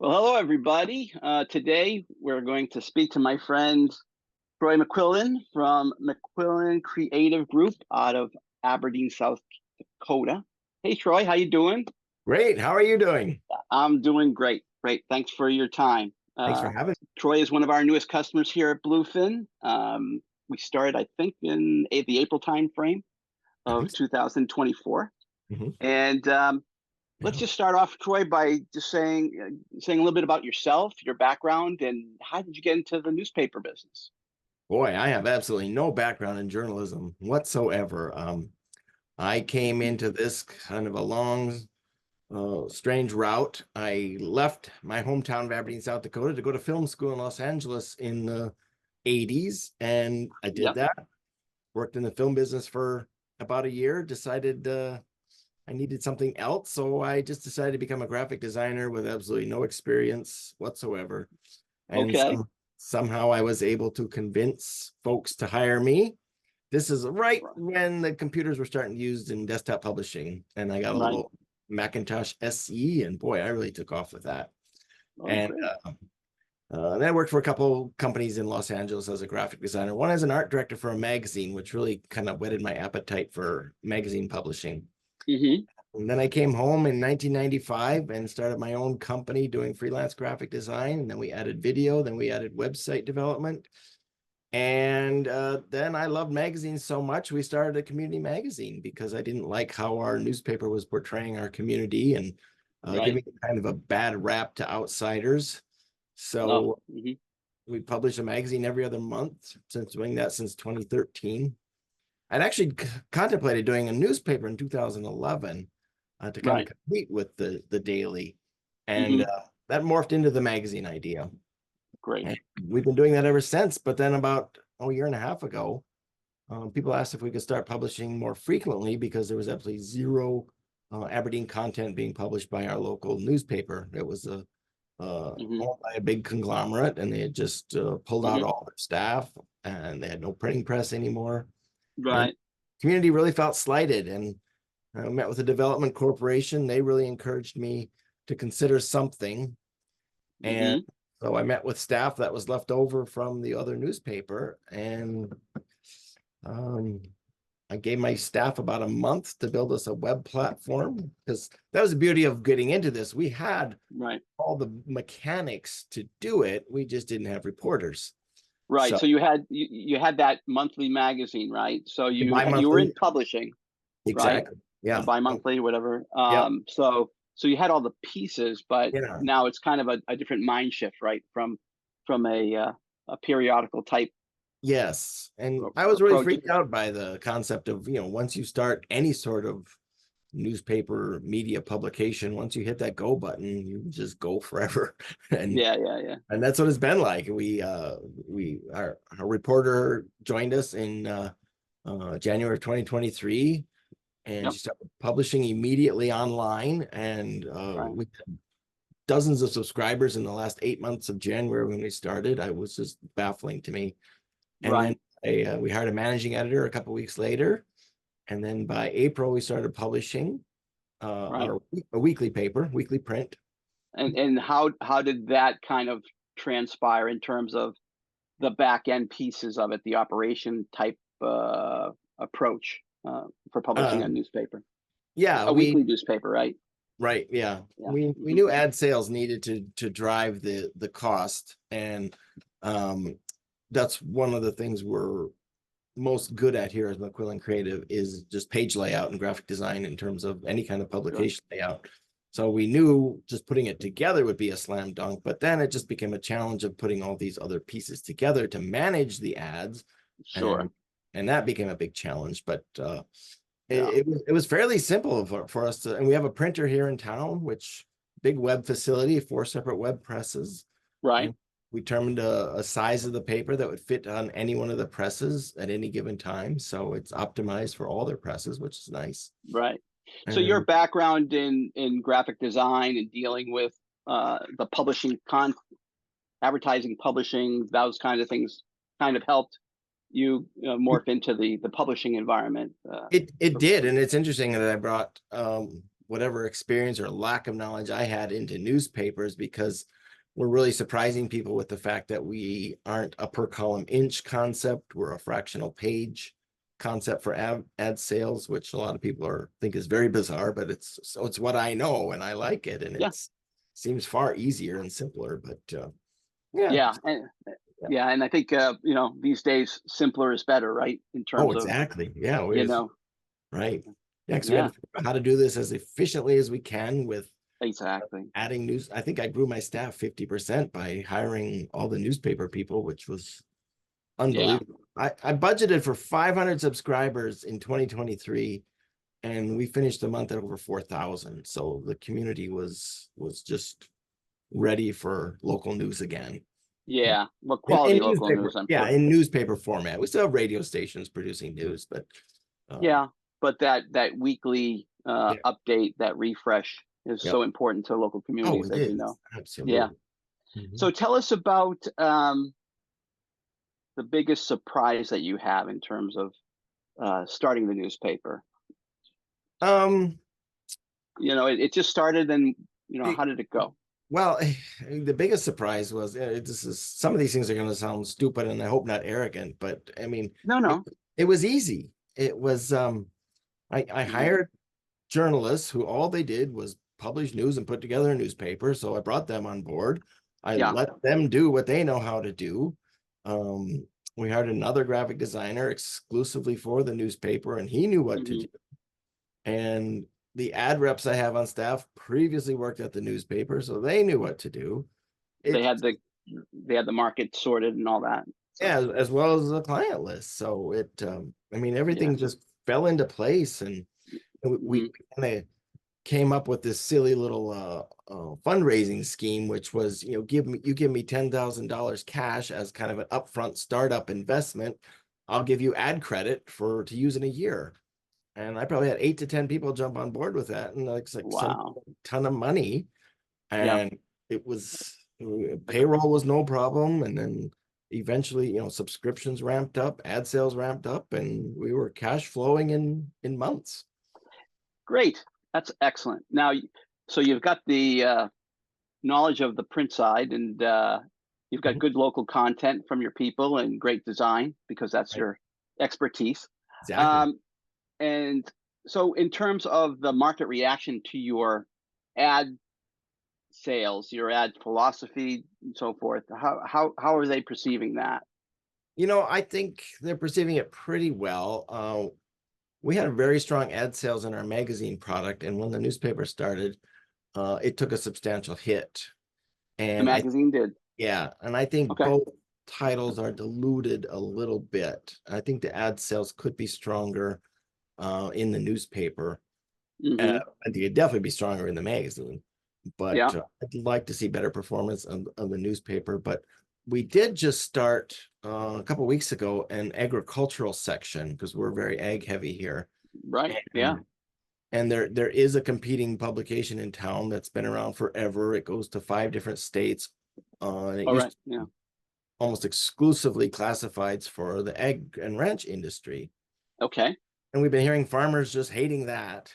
Well, hello, everybody. Today, we're going to speak to my friend Troy McQuillen from McQuillen Creative Group out of Aberdeen, South Dakota. Hey, Troy, how you doing? Great. How are you doing? I'm doing great. Great. Thanks for your time. Thanks for having Troy is one of our newest customers here at Bluefin. We started, I think, in the April timeframe me. I of think so. 2024. Mhm. And let's Yeah. just start off, Troy, by just saying a little bit about yourself, your background, and how did you get into the newspaper business? Boy, I have absolutely no background in journalism whatsoever. I came into this kind of a long, strange route. I left my hometown of Aberdeen, South Dakota to go to film school in Los Angeles in the 80s. And I did Yep. that, worked in the film business for about a year, decided I needed something else. So I just decided to become a graphic designer with absolutely no experience whatsoever. And Okay. somehow I was able to convince folks to hire me. This is right when the computers were starting to use in desktop publishing, and I got a Right. little Macintosh SE, and boy, I really took off with that. Oh, And great. then I worked for a couple companies in Los Angeles as a graphic designer. One as an art director for a magazine, which really kind of whetted my appetite for magazine publishing. Mm-hmm. And then I came home in 1995 and started my own company doing freelance graphic design. And then we added video, then we added website development. And then I loved magazines so much, we started a community magazine because I didn't like how our newspaper was portraying our community and Right. giving kind of a bad rap to outsiders. Oh, So mm-hmm. we publish a magazine every other month, since doing that since 2013. I'd actually contemplated doing a newspaper in 2011 to kind of Right. compete with the daily, and Mm-hmm. that morphed into the magazine idea. Great. And we've been doing that ever since. But then about a year and a half ago, people asked if we could start publishing more frequently because there was absolutely zero Aberdeen content being published by our local newspaper. It was Mm-hmm. owned by a big conglomerate, and they had just pulled out Mm-hmm. all their staff, and they had no printing press anymore. And Right. community really felt slighted. And I met with a development corporation. They really encouraged me to consider something. And Mm-hmm. so I met with staff that was left over from the other newspaper. And um, I gave my staff about a month to build us a web platform, because that was the beauty of getting into this. We had Right. all the mechanics to do it. We just didn't have reporters. Right. So So you had that monthly magazine, right? So you were in bi-monthly, publishing, right? exactly. Yeah. Bi-monthly, whatever. Yep. So you had all the pieces, but Yeah. now it's kind of a different mind shift, right? From a periodical type Yes. And I was really approach. freaked out by the concept of, once you start any sort of newspaper media publication, once you hit that go button, you just go forever. and Yeah, yeah, yeah. and that's what it's been like. Our reporter joined us in January of 2023, and Yep. she started publishing immediately online, and Right. we had dozens of subscribers in the last 8 months of January when we started. I was just baffling to me. And Right. then we hired a managing editor a couple of weeks later. And then by April, we started publishing Right. a weekly paper, weekly print. And how did that kind of transpire in terms of the back end pieces of it, the operation type approach for publishing a Um, newspaper, yeah, a weekly newspaper, right? right. Yeah. Yeah. We Hmm. knew ad sales needed to drive the cost. And um, that's one of the things we're most good at here as McQuillen Creative, is just page layout and graphic design in terms of any kind of Sure. publication layout. So we knew just putting it together would be a slam dunk, but then it just became a challenge of putting all these other pieces together to manage the ads, and Sure. and that became a big challenge. But Yeah. it was fairly simple for us to, and we have a printer here in town, which big web facility, 4 separate web presses, Right. and we determined a size of the paper that would fit on any one of the presses at any given time. So it's optimized for all their presses, which is nice. Right. So your And background in graphic design and dealing with the publishing advertising, publishing, those kind of things kind of helped you morph into the publishing environment. it did, and it's interesting that I brought whatever experience or lack of knowledge I had into newspapers, because we're really surprising people with the fact that we aren't a per column inch concept. We're a fractional page concept for ad sales, which a lot of people think is very bizarre, but it's what I know and I like it, and Yeah. seems far easier and simpler. But Yeah. And I think these days simpler is better, right? In Oh, terms of, exactly. Yeah, you know, right. Yeah, because we got yeah, to figure out how to do this as efficiently as we can with exactly. adding news. I think I grew my staff 50% by hiring all the newspaper people, which was Yeah. unbelievable. I budgeted for 500 subscribers in 2023, and we finished the month at over 4,000. So the community was just ready for local news again. Yeah. Well, In quality local newspaper, news, I'm yeah, sure. in newspaper format. We still have radio stations producing news, but Yeah. But that weekly yeah, update, that refresh is yep. so important to local Oh, communities, it as you is know. Yeah. absolutely. Mhm. So tell us about the biggest surprise that you have in terms of starting the newspaper. Um, It just started, and it- how did it go? well, the biggest surprise was this is some of these things are going to sound stupid, and I hope not arrogant, but I mean, No, it, no. it was easy. It was I Mhm. hired journalists who all they did was publish news and put together a newspaper. So I brought them on board. I Yeah. let them do what they know how to do. Um, we hired another graphic designer exclusively for the newspaper, and he knew what to Hmm. do. And the ad reps I have on staff previously worked at the newspaper, so they knew what to do. They It had the market sorted and all that. So Yeah, as well as the client list. So I mean, yeah. everything just fell into place, and we Hmm. kind of came up with this silly little fundraising scheme, which was, give me $10,000 cash as kind of an upfront startup investment. I'll give you ad credit to use in a year. And I probably had 8 to 10 people jump on board with that, and it's like some Wow. ton of money. Yeah. And it was payroll was no problem, and then eventually, subscriptions ramped up, ad sales ramped up, and we were cash flowing in months. Great. That's excellent. Now, so you've got the knowledge of the print side, and you've got Mhm. good local content from your people and great design, because that's Right. your expertise. Exactly. Um, and so, in terms of the market reaction to your ad sales, your ad philosophy, and so forth, how are they perceiving that? I think they're perceiving it pretty well. We had a very strong ad sales in our magazine product, and when the newspaper started, it took a substantial hit. The And magazine did. I think Okay. both titles are diluted a little bit. I think the ad sales could be stronger in the newspaper. Hmm. I think it'd definitely be stronger in the magazine, but Yeah. I'd like to see better performance of the newspaper. But we did just start a couple weeks ago an agricultural section, because we're very ag heavy here, Right. Yeah. and there is a competing publication in town that's been around forever. It goes to 5 different states, and it All used right. to Yeah. be almost exclusively classifieds for the egg and ranch industry, Okay. and we've been hearing farmers just hating that.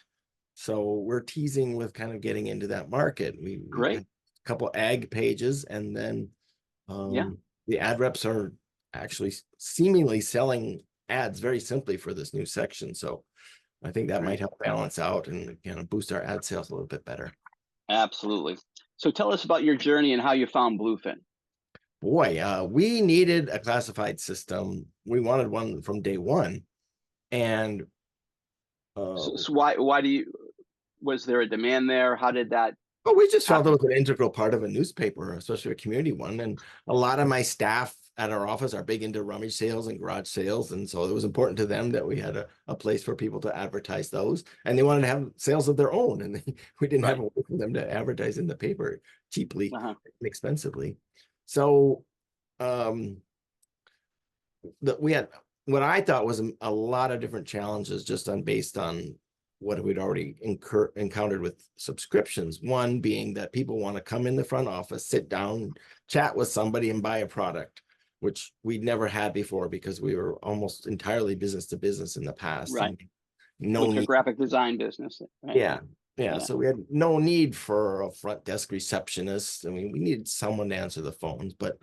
So we're teasing with kind of getting into that market. We have Great. a couple ag pages, and then Yeah. the ad reps are actually seemingly selling ads very simply for this new section. So I think that Great. might help balance out and kind of boost our ad sales a little bit better. Absolutely. So tell us about your journey and how you found Bluefin. Boy, we needed a classified system. We wanted one from day one. And uh, So why was there a demand there? How did that but we just felt it happen? was an integral part of a newspaper, especially a community one. And a lot of my staff at our office are big into rummage sales and garage sales. And so it was important to them that we had a place for people to advertise those. And they wanted to have sales of their own. And we didn't have Right. a way for them to advertise in the paper cheaply, Uh-huh. inexpensively. So um, we had what I thought was a lot of different challenges just based on what we'd already encountered with subscriptions. One being that people want to come in the front office, sit down, chat with somebody, and buy a product, which we'd never had before because we were almost entirely business to business in the past, Right. and no With your need. graphic design business, right? Yeah. Yeah, Yeah. so we had no need for a front desk receptionist. I mean, we needed someone to answer the phones, but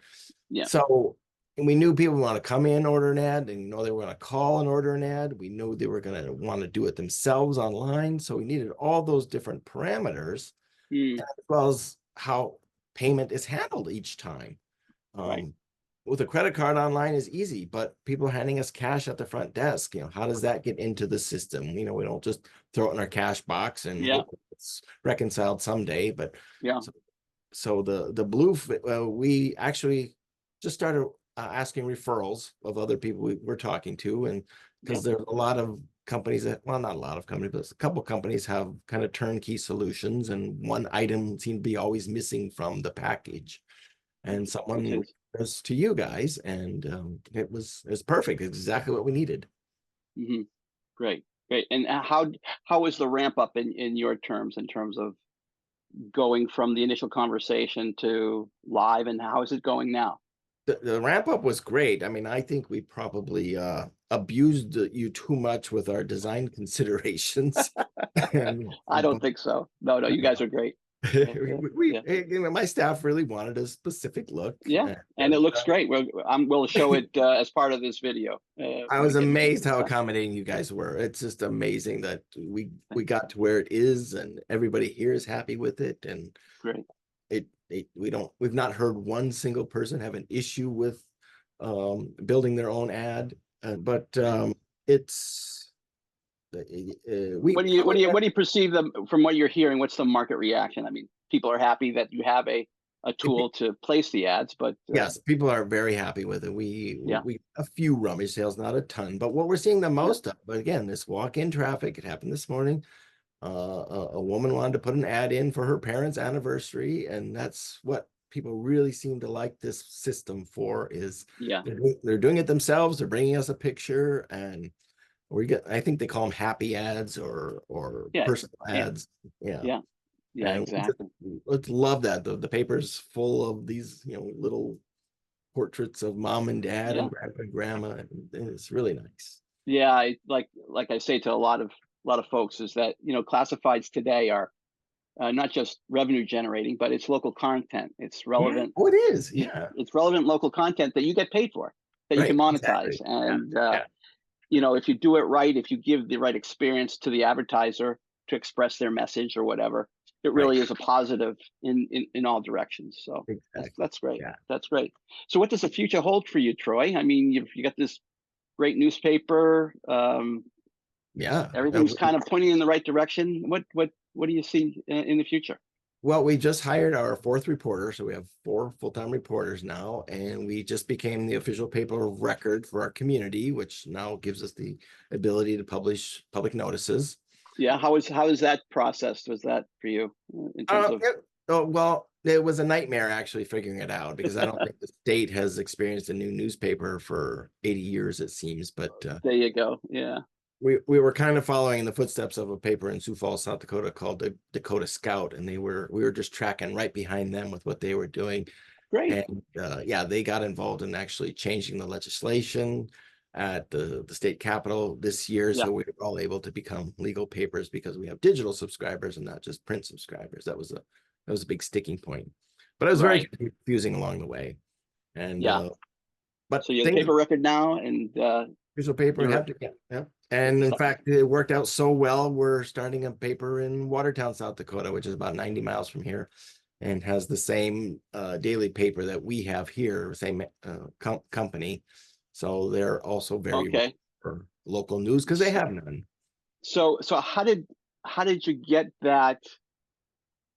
Yeah. so and we knew people want to come in, order an ad, and know they were going to call and order an ad. We knew they were going to want to do it themselves online. So we needed all those different parameters, Mm, as well as how payment is handled each time. right. Um, with a credit card online is easy, but people handing us cash at the front desk, how does that get into the system? We don't just throw it in our cash box and Yeah. hope it's reconciled someday. But Yeah. so the blue, we actually just started asking referrals of other people we were talking to, and Yeah. because there's a lot of companies that, well, not a lot of companies, but a couple companies have kind of turnkey solutions, and one item seemed to be always missing from the package. And Which someone is was to you guys, and it was perfect. It's exactly what we needed. mhm, great. Great. And how was the ramp up in your terms, in terms of going from the initial conversation to live, and how is it going now? The ramp up was great. I mean, I think we probably abused you too much with our design considerations. And I don't think so. No, no, you guys are great. Yeah. my staff really wanted a specific look. Yeah, And, and it looks great. We'll show it as part of this video I when was it gets amazed how done. accommodating you guys were. It's just amazing that we got to where it is, and everybody here is happy with it. And Great. we've not heard one single person have an issue with building their own ad. But it's we probably What do you perceive them from what you're hearing? What's the market reaction? I mean, people are happy that you have a tool to place the ads, but yes, people are very happy with it. yeah, We a few rummage sales, not a ton, but what we're seeing the yeah, most of, but again, this walk-in traffic, it happened this morning. A woman wanted to put an ad in for her parents' anniversary, and that's what people really seem to like this system for, is yeah, they're doing it themselves. They're bringing us a picture, and I think they call them happy ads or yeah, personal yeah, ads. Yeah. yeah, yeah, And exactly. let's love that. The paper's full of these, little portraits of mom and dad Yeah, and grandpa and grandma. And it's really nice. yeah. Like I say to a lot of folks is that classifieds today are not just revenue generating, but it's local content. It's Yeah. relevant. Oh, it is. Yeah. It's relevant local content that you get paid for, that you can Right. monetize, Exactly. Yeah. and Yeah. if you do it right, if you give the right experience to the advertiser to express their message or whatever, it Right. really is a positive in all directions. So Exactly. that's great. Yeah. That's great. So what does the future hold for you, Troy? I mean, you got this great newspaper. Yeah. Everything's kind of pointing in the right direction. What do you see in the future? Well, we just hired our fourth reporter, so we have 4 full-time reporters now, and we just became the official paper of record for our community, which now gives us the ability to publish public notices. Yeah, how is that process? Was that for you in terms of? Well, it was a nightmare actually figuring it out, because I don't think the state has experienced a new newspaper for 80 years, it seems. But There you go. Yeah. we were kind of following in the footsteps of a paper in Sioux Falls, South Dakota called the Dakota Scout, and we were just tracking right behind them with what they were doing. Great. And yeah, they got involved in actually changing the legislation at the state capitol this year. Yeah. So we were all able to become legal papers because we have digital subscribers and not just print subscribers. That was a big sticking point, but it was very Right. confusing along the way. And Yeah. but So you're the things, paper record now, and digital paper you're have to, yeah. And in fact, it worked out so well. We're starting a paper in Watertown, South Dakota, which is about 90 miles from here, and has the same daily paper that we have here, same company. So they're also very okay. for local news because they have none. So how did you get that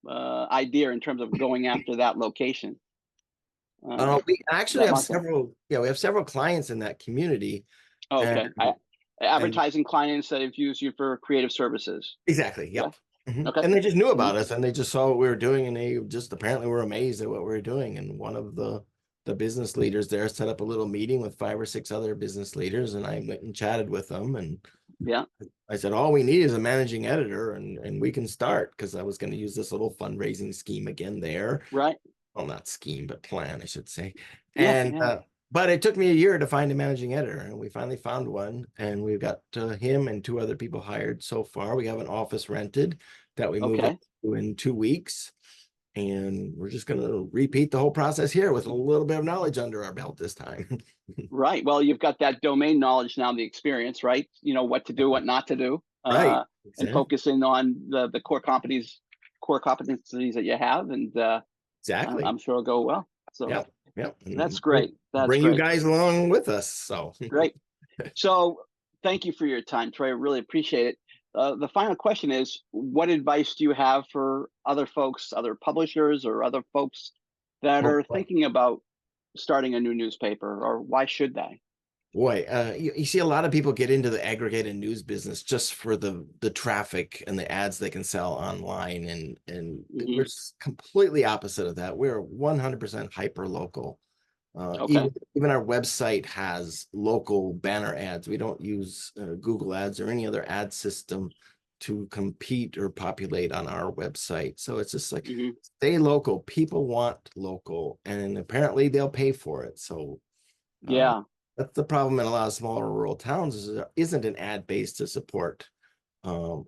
idea in terms of going after that location, We actually that have market? several clients in that community, Oh, and okay. and Advertising clients that have used you for creative services. exactly, Yeah. yep. Okay. And they just knew Mhm. about us, and they just saw what we were doing, and they just apparently were amazed at what we were doing. And one of the business leaders there set up a little meeting with 5 or 6 other business leaders, and I went and chatted with them, and Yeah. I said, all we need is a managing editor, and we can start, because I was going to use this little fundraising scheme again there. Right. Well, not scheme, but plan, I should say. Yeah. And Yeah. but it took me a year to find a managing editor, and we finally found one, and we've got him and 2 other people hired so far. We have an office rented, that we moved Okay. up to in 2 weeks. And we're just going to repeat the whole process here with a little bit of knowledge under our belt this time. Right. Well, you've got that domain knowledge now, the experience, right? You know what to do, what not to do, Right. and Exactly. focusing on the core competencies that you have, and Exactly. I'm sure it'll go well. So Yep. Yep. that's And we'll great. That's bring you great. guys along with us. So Great. So thank you for your time, Troy. I really appreciate it. The final question is, what advice do you have for other folks, other publishers, or other folks that oh are boy. thinking about starting a new newspaper, or why should they? Boy, you see a lot of people get into the aggregated news business just for the traffic and the ads they can sell online, and we're Hmm. completely opposite of that. We're 100% hyper local. Okay. Even our website has local banner ads. We don't use Google Ads or any other ad system to compete or populate on our website. So it's just like Hmm. stay local. People want local, and apparently they'll pay for it. So uh, Yeah. that's the problem in a lot of smaller rural towns is there isn't an ad base to support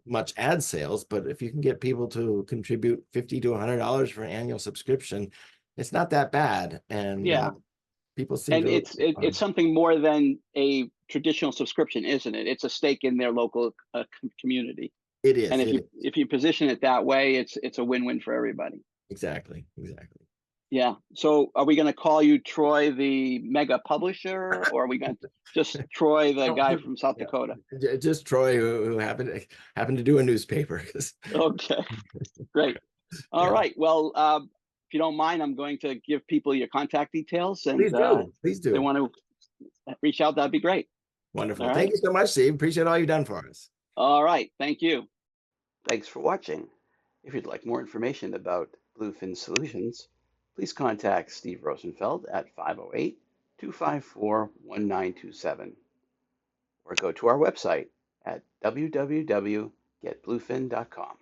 much ad sales. But if you can get people to contribute $50 to $100 for an annual subscription, it's not that bad. And Yeah. people seem And to really it's something more than a traditional subscription, isn't it? It's a stake in their local community. it And is. It is. if you position it that way, it's a win-win for everybody. Exactly. Exactly. Yeah. So are we going to call you Troy the mega publisher, or are we going to just Troy the No, guy from South yeah. Dakota? Just Troy, who happened to do a newspaper. Okay. Great. All Yeah. right. Well, if you don't mind, I'm going to give people your contact details, and Please do. Please they do. want to reach out, that'd be great. All Wonderful. Thank right. you so much, Steve. Appreciate all you've done for us. All right. Thank you. Thanks for watching. If you'd like more information about Bluefin Solutions, please contact Steve Rosenfeld at 508-254-1927 or go to our website at www.getbluefin.com.